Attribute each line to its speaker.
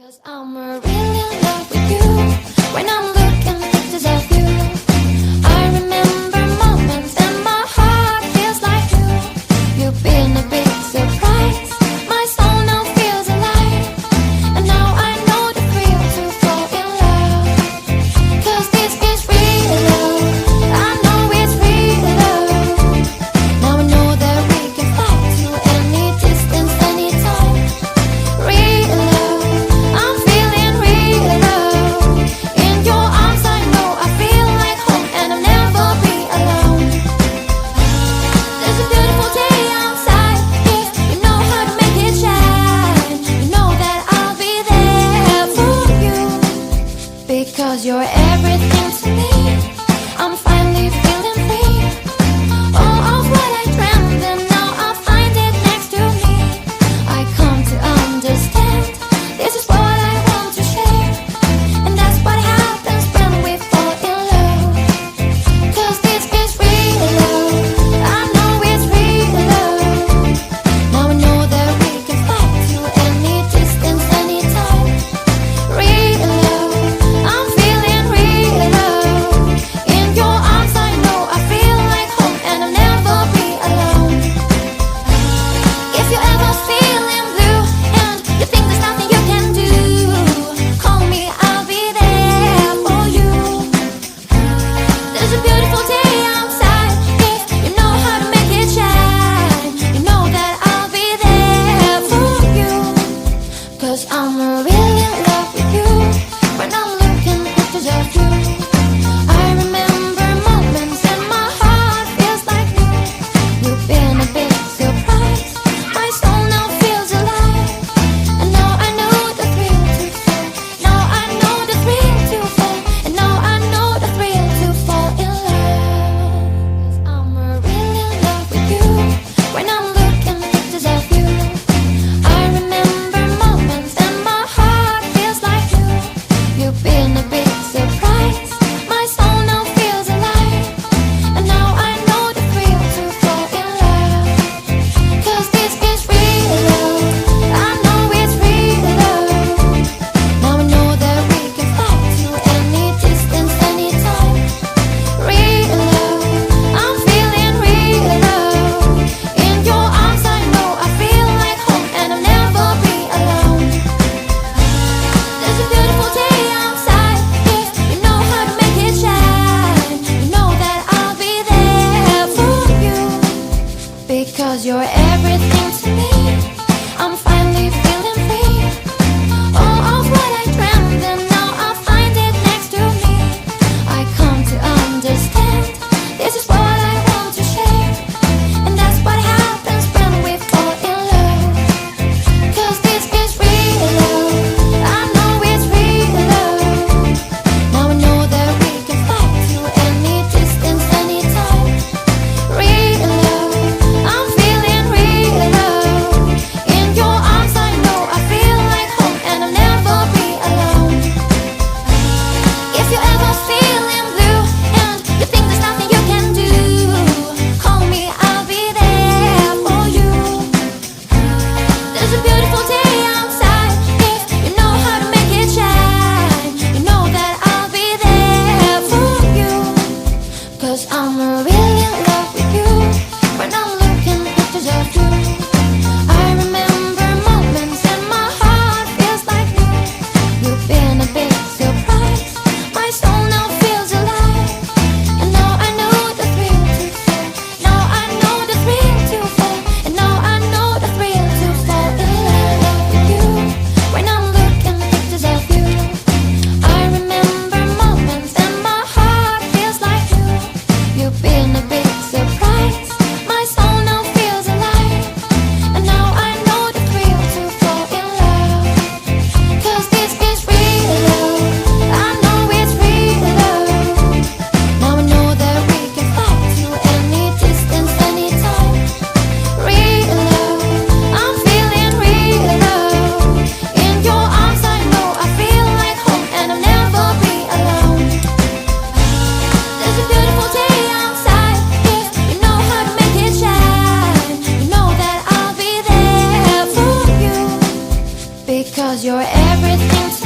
Speaker 1: 'Cause I'm really in love with you. When I'm looking at pictures of you, I remember moments and my heart feels like you. You've been a big surprise. My soul now feels alive. And now I know the thrill to fall in love. 'Cause this is real love. I know it's real love. Now I know that we can fly to any distance, anytime. Real love, I'm feeling real love. In your arms I know I feel like home, and I'll never be alone. There's a beautiful day outside. If you know how to make it shine, you know that I'll be there for you. Because you're everything to me. I'm finally feeling free. All of what I dreamed, and now I find it next to me. I come to understand this is what I want to share. And that's what happens when we fall in love. 'Cause this is real love. I know it's real love. Now I know that we can fly to any distance, anytime. Real love, I'm feeling real love. In your arms I know I feel like home, and I'll never be alone. If you're ever feeling blue and you think there's nothing you can do, call me, I'll be there for you. There's a beautiful day outside. If you know how to make it shine, you know that I'll be there for you. 'Cause I'm really in love with you. When I'm looking at pictures of you, I remember moments and my heart feels like new. You've been a big surprise. My soul now feels alive. And now I know the thrill to fall. Now I know the thrill to fall. And now I know the thrill to fall in love. 'Cause I'm really in love with you. When I'm looking at pictures of you, I remember moments and my heart feels like Everything's